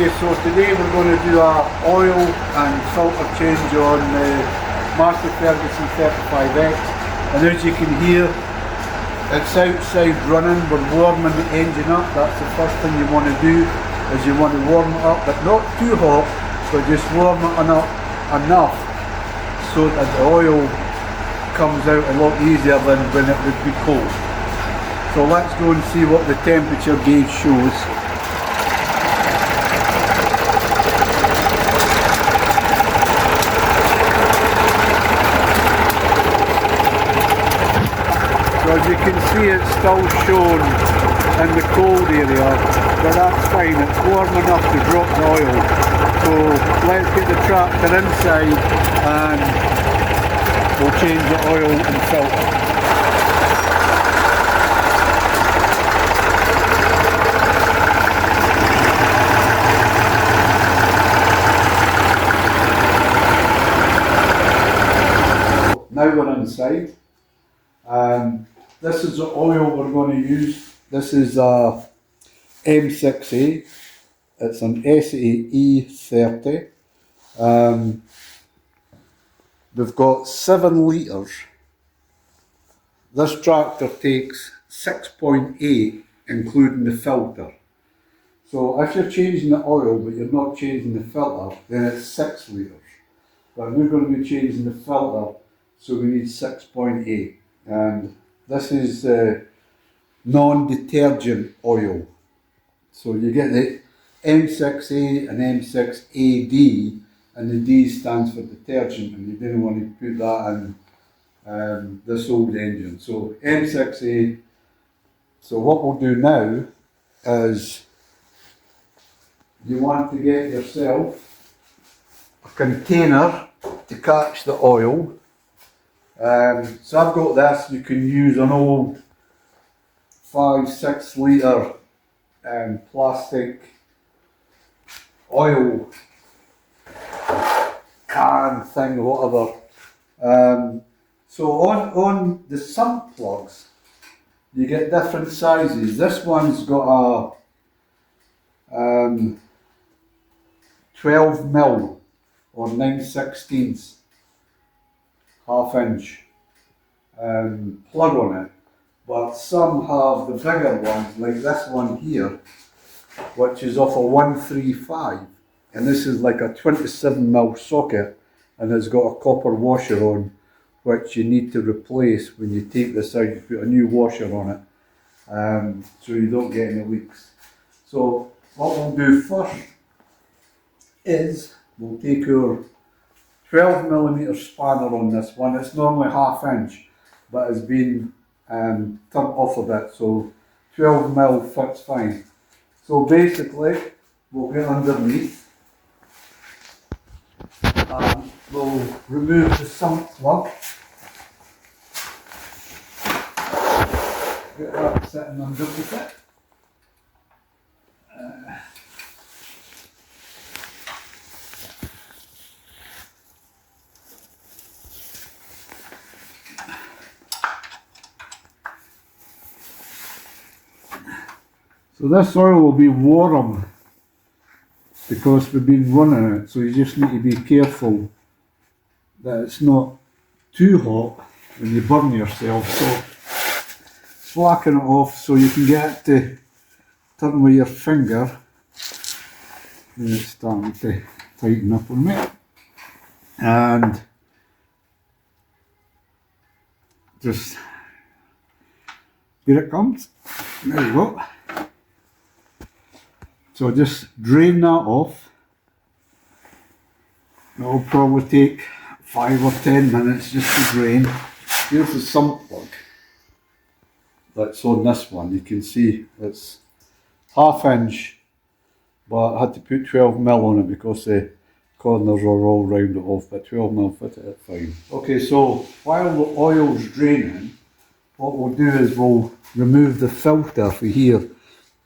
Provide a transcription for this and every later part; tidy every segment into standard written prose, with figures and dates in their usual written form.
Okay, so today we're going to do our oil and filter change on the Massey Ferguson 35X, and as you can hear, it's outside running. We're warming the engine up. That's the first thing you want to do, is you want to warm it up, but not too hot, but just warm it up enough so that the oil comes out a lot easier than when it would be cold. So let's go and see what the temperature gauge shows. So as you can see, it's still shown in the cold area, but that's fine, it's warm enough to drop the oil. So let's get the tractor inside and we'll change the oil and filter. Now we're inside. This is the oil we're going to use. This is a M6A. It's an SAE30. We've got 7 litres. This tractor takes 6.8 including the filter. So if you're changing the oil but you're not changing the filter, then it's 6 litres. But we're going to be changing the filter, so we need 6.8. And this is non-detergent oil. So you get the M6A and M6AD, and the D stands for detergent, and you didn't want to put that in this old engine. So M6A. So what we'll do now is you want to get yourself a container to catch the oil. So I've got this. You can use an old 5-6 litre plastic oil can thing, whatever. So on the sump plugs, you get different sizes. This one's got a 12mm or 9/16 half-inch plug on it, but some have the bigger ones, like this one here, which is off a 135, and this is like a 27mm socket, and it's got a copper washer on, which you need to replace when you take this out. You put a new washer on it, so you don't get any leaks. So what we'll do first is we'll take our 12mm spanner on this one. It's normally 1/2 inch, but it's been turned off a bit, so 12mm fits fine. So basically, we'll get underneath and we'll remove the sump plug. Get that sitting underneath it. So this oil will be warm because we've been running it, so you just need to be careful that it's not too hot when you burn yourself. So slacken it off so you can get it to turn with your finger. And it's starting to tighten up on me. And just, here it comes. There you go. So just drain that off. It'll probably take 5 or 10 minutes just to drain. Here's the sump plug that's on this one. You can see it's 1/2 inch, but I had to put 12mm on it because the corners are all rounded off, but 12mm fitted it fine. Okay, so while the oil's draining, what we'll do is we'll remove the filter for here.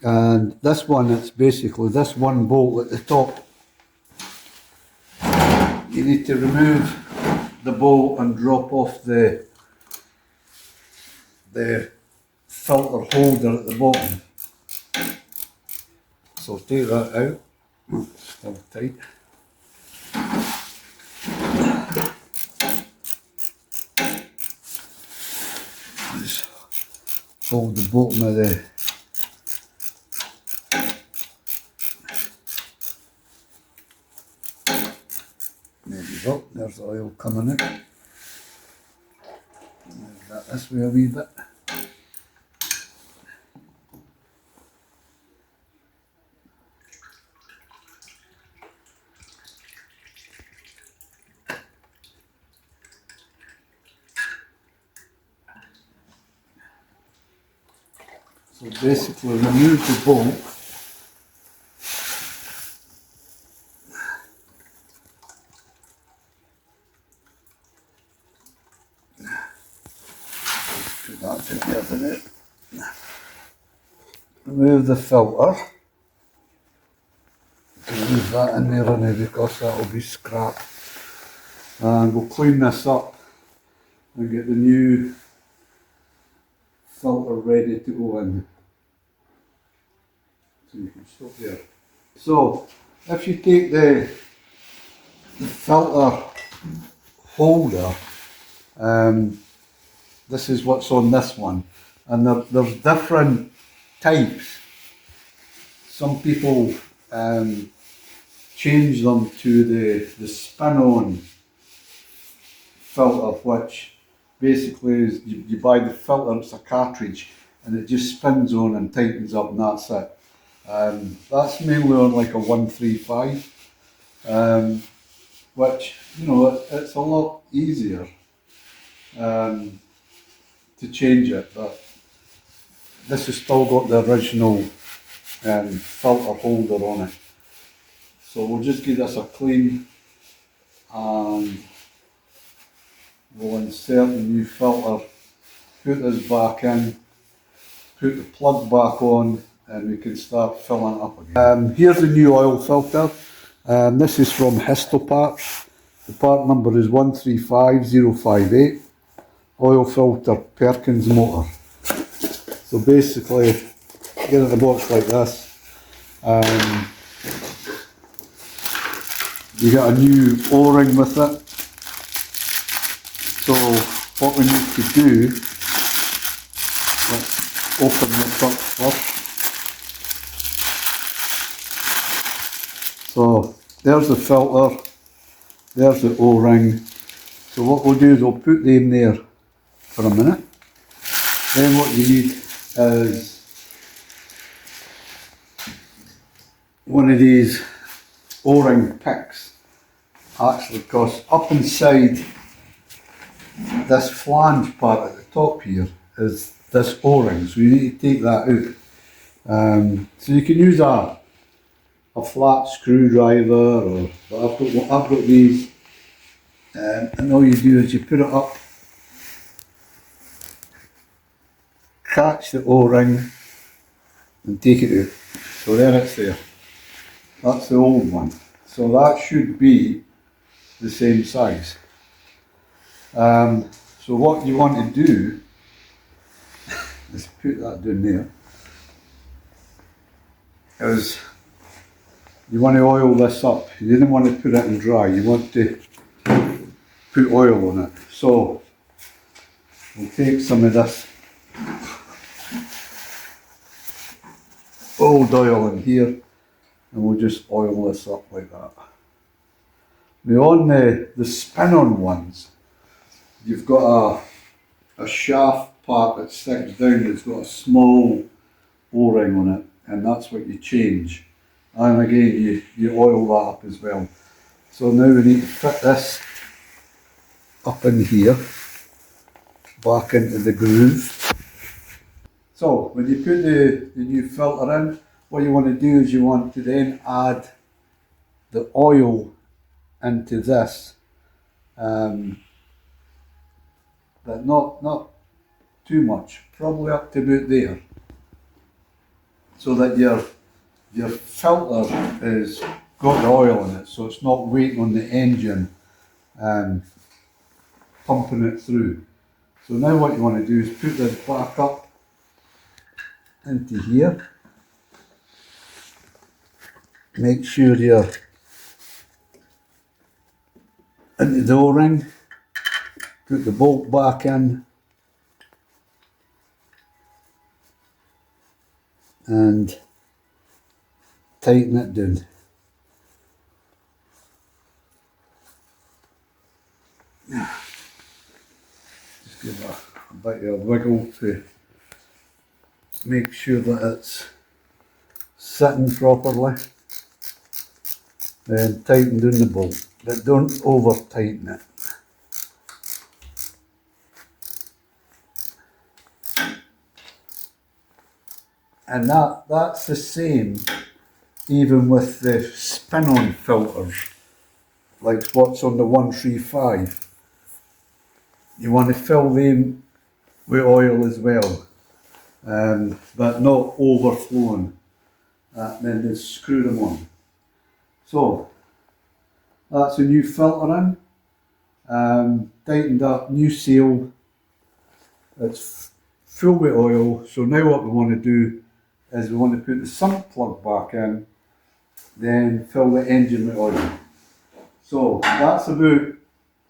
And this one, it's basically this one bolt at the top. You need to remove the bolt and drop off the filter holder at the bottom. So take that out. Still tight. Just hold the bottom of the there you go, there's the oil coming out. Move that this way a wee bit. So basically remove the bolt. Put that together now. Remove the filter. Leave that in there now because that will be scrap. And we'll clean this up and get the new filter ready to go in. So you can stop there. So if you take the filter holder, this is what's on this one, and there's different types. Some people change them to the spin-on filter, which basically is you buy the filter, it's a cartridge, and it just spins on and tightens up, and that's it. That's mainly on like a 135, which, you know, it's a lot easier to change it, but this has still got the original filter holder on it. So we'll just give this a clean and we'll insert the new filter, put this back in, put the plug back on, and we can start filling it up again. Here's the new oil filter. This is from Histoparts. The part number is 135058. Oil filter Perkins motor. So basically, get it in a box like this. You get a new O-ring with it. So what we need to do, let's open this up first. So there's the filter, there's the O-ring. So what we'll do is we'll put them there for a minute. Then what you need is one of these O-ring picks, actually, because up inside this flange part at the top here is this O-ring, so you need to take that out. So you can use a flat screwdriver, or I've got these, and all you do is you put it up, catch the O-ring and take it out. So there it's there. That's the old one. So that should be the same size. So what you want to do is put that down there. Is you want to oil this up. You didn't want to put it in dry. You want to put oil on it. So we'll take some of this old oil in here, and we'll just oil this up like that. Now on the spin-on ones, you've got a shaft part that sticks down that's got a small O-ring on it, and that's what you change. And again, you oil that up as well. So now we need to fit this up in here, back into the groove. So when you put the new filter in, what you want to do is you want to then add the oil into this, but not too much, probably up to about there, so that your filter is got the oil in it, so it's not waiting on the engine pumping it through. So now what you want to do is put this back up into here. make sure you're into the O-ring, put the bolt back in, and tighten it down. Just give it a bit of a wiggle to make sure that it's sitting properly. Then tighten down the bolt, but don't over tighten it. And that's the same even with the spin-on filters, like what's on the 135. You want to fill them with oil as well, but not overflowing. Then just screw them on. So that's a new filter in, tightened up, new seal. It's full with oil. So now what we want to do is we want to put the sump plug back in, then fill the engine with oil. So that's about,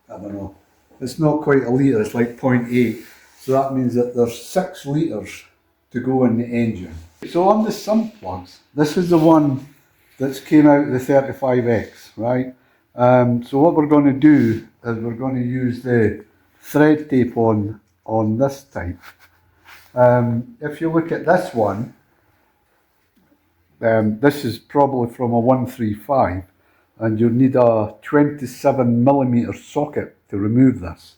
I don't know, it's not quite a litre, it's like 0.8. So that means that there's 6 litres to go in the engine. So on the sump plugs, this is the one that's came out of the 35X, right? So what we're going to do is we're going to use the thread tape on this type. If you look at this one, this is probably from a 135, and you'll need a 27mm socket to remove this.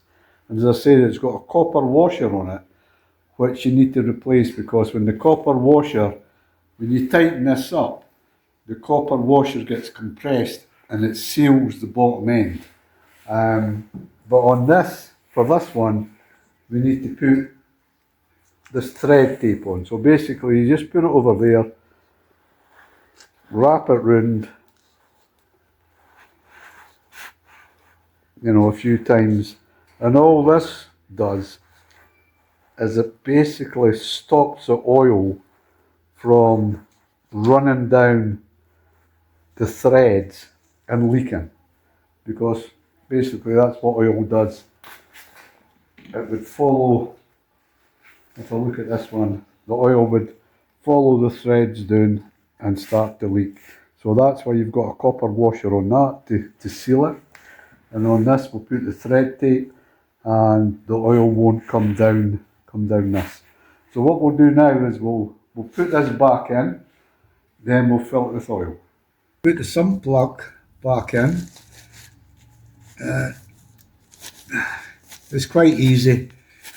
And as I said, it's got a copper washer on it, which you need to replace, because when the copper washer, when you tighten this up, the copper washer gets compressed and it seals the bottom end. But on this, for this one, we need to put this thread tape on. So basically you just put it over there, wrap it round, you know, a few times, and all this does is it basically stops the oil from running down the threads and leaking, because basically that's what oil does. It would follow, if I look at this one, the oil would follow the threads down and start to leak. So that's why you've got a copper washer on that to seal it. And on this we'll put the thread tape, and the oil won't come down this. So what we'll do now is we'll put this back in, then we'll fill it with oil. Put the sump plug back in. It's quite easy.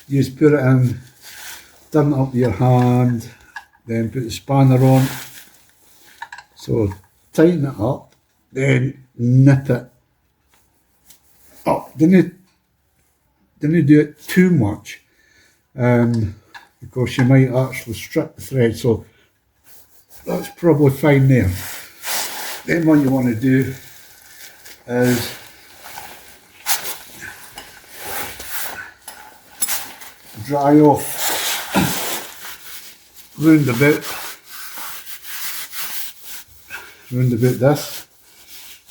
You just put it in, turn it up with your hand, then put the spanner on. So tighten it up, then nip it up. Don't do it too much, because you might actually strip the thread. So that's probably fine there. Then what you want to do is dry off round about this,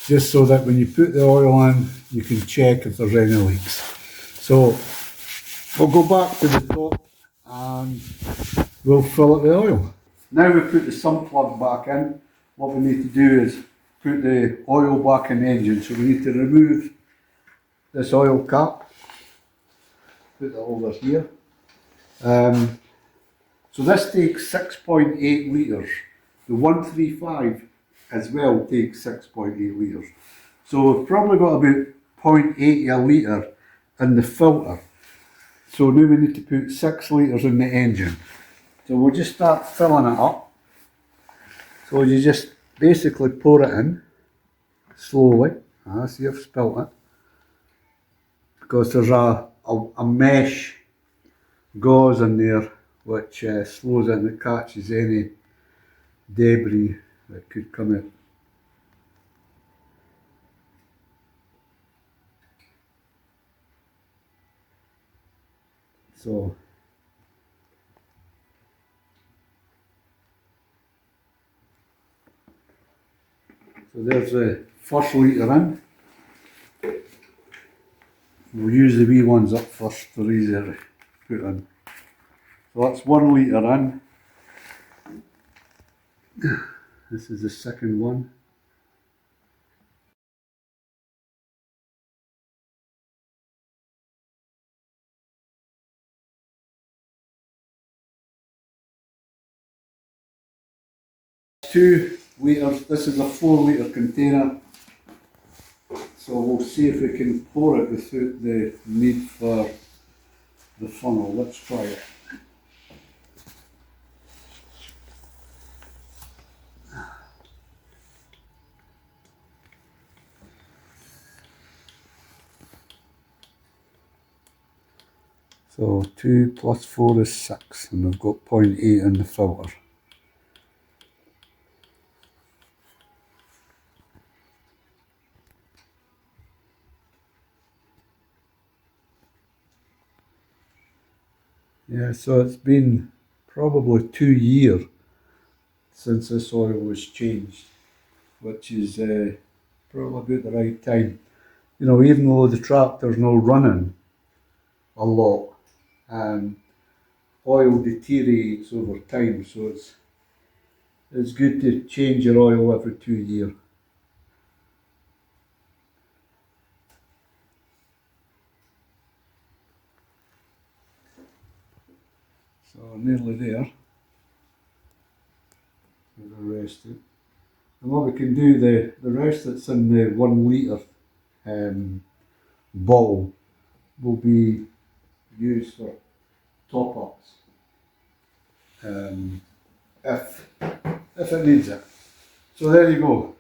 just so that when you put the oil in, you can check if there's any leaks. So we'll go back to the top and we'll fill it with oil. Now we put the sump plug back in, what we need to do is put the oil back in the engine. So we need to remove this oil cap, put that over here. So this takes 6.8 litres. The 135 as well takes 6.8 litres. So we've probably got about 0.8 a litre in the filter. So now we need to put 6 litres in the engine. So we'll just start filling it up. So you just basically pour it in slowly. See, I've spilt it. Because there's a mesh gauze in there which slows it and it catches any debris that could come out. So So there's the first litre in. We'll use the wee ones up first, they're easier to put in. So that's 1 litre in. This is the second one. Two litres, this is a 4 litre container. So we'll see if we can pour it without the need for the funnel. Let's try it. So 2 plus 4 is 6, and we've got 0.8 in the filter. Yeah, so it's been probably 2 years since this oil was changed, which is probably about the right time. You know, even though the tractor's not running a lot, oil deteriorates over time, so it's good to change your oil every 2 years. So nearly there. There's the rest of it. And what we can do, the rest that's in the 1 litre bottle will be used for top-ups if it needs it. So there you go.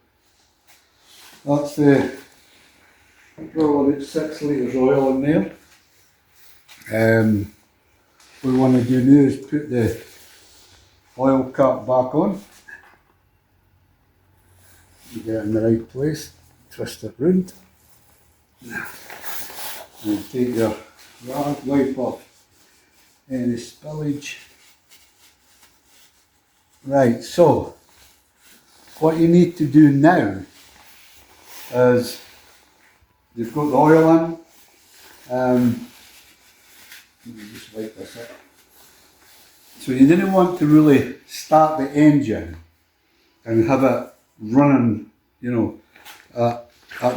That's the probably about 6 litres oil in there. What we want to do now is put the oil cap back on. You get it in the right place, twist it round, and take your rag, wipe off any spillage. Right, so what you need to do now is you've got the oil in. Let me just wipe this up. So you didn't want to really start the engine and have it running, you know, at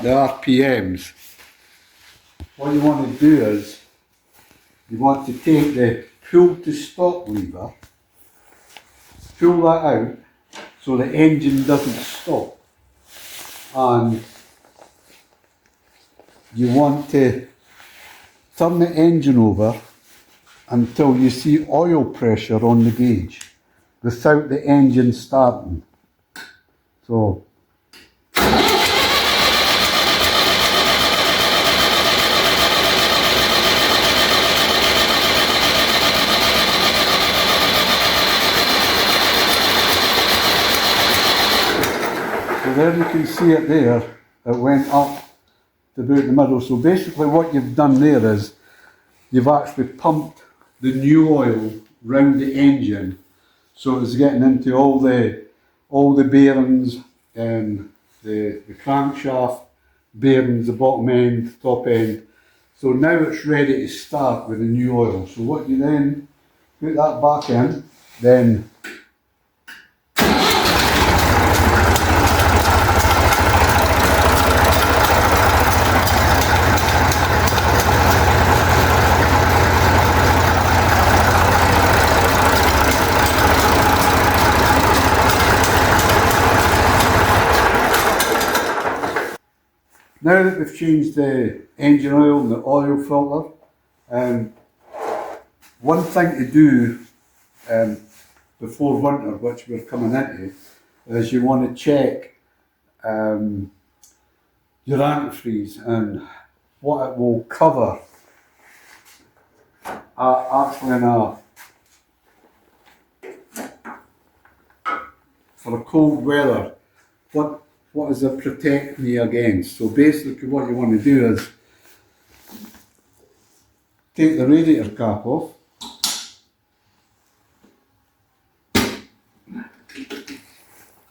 the RPMs. What you want to do is you want to take the pull to stop lever, pull that out so the engine doesn't stop, and you want to turn the engine over until you see oil pressure on the gauge without the engine starting. So there you can see it there, it went up to about the middle. So basically what you've done there is you've actually pumped the new oil round the engine, so it's getting into all the bearings, the crankshaft bearings, the bottom end, top end. So now it's ready to start with the new oil. So what you then put that back in, then now that we've changed the engine oil and the oil filter, one thing to do before winter, which we're coming into, is you want to check your antifreeze and what it will cover actually for a cold weather. What does it protect me against? So basically what you want to do is take the radiator cap off,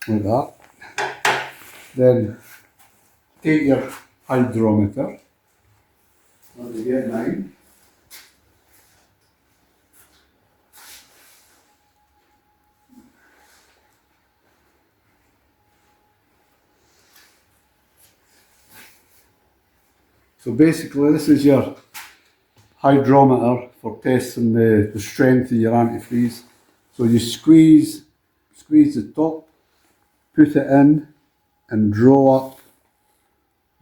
like that, Then take your hydrometer. Let me get mine. So basically this is your hydrometer for testing the strength of your antifreeze. So you squeeze the top, put it in and draw up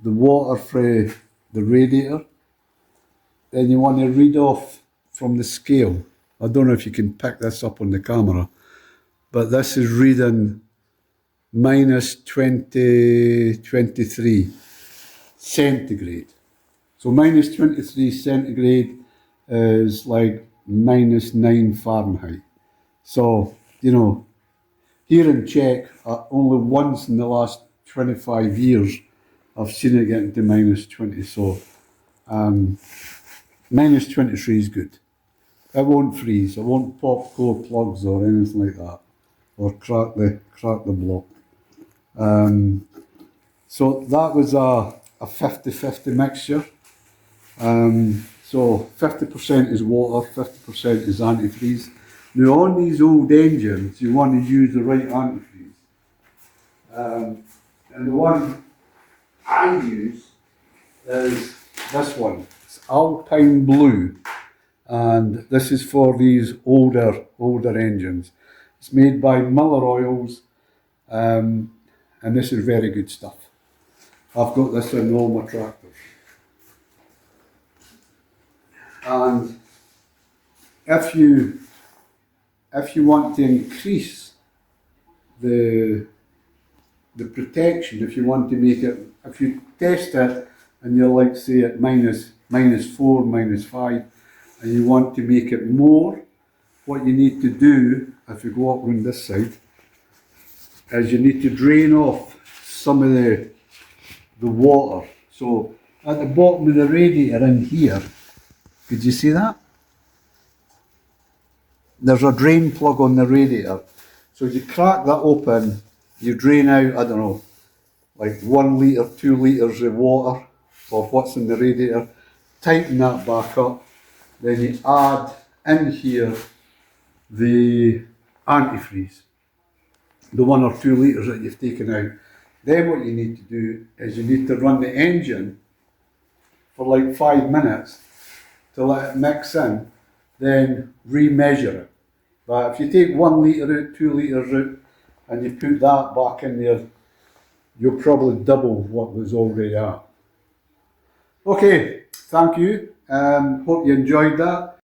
the water for the radiator. Then you want to read off from the scale. I don't know if you can pick this up on the camera, but this is reading minus 23 centigrade. So minus 23 centigrade is like minus 9 Fahrenheit. So, you know, here in Czech, only once in the last 25 years, I've seen it getting to minus 20. So, minus 23 is good. It won't freeze. It won't pop cold plugs or anything like that, or crack the block. So that was a 50-50 mixture. So 50% is water, 50% is antifreeze. Now on these old engines, you want to use the right antifreeze. And the one I use is this one. It's Alpine Blue, and this is for these older engines. It's made by Miller Oils, and this is very good stuff. I've got this in all my tractors. And if you want to increase the protection, if you want to make it, if you test it and you're like say at minus 4, minus 5, and you want to make it more, what you need to do, if you go up on this side, is you need to drain off some of the water. So at the bottom of the radiator in here, could you see that? There's a drain plug on the radiator. So you crack that open, you drain out, I don't know, like 1 litre, 2 litres of water of what's in the radiator, tighten that back up, then you add in here the antifreeze, the 1 or 2 litres that you've taken out. Then what you need to do is you need to run the engine for like 5 minutes to let it mix in, then re-measure it. But if you take 1 litre out, 2 litres out, and you put that back in there, you'll probably double what was already at. Okay, thank you. Hope you enjoyed that.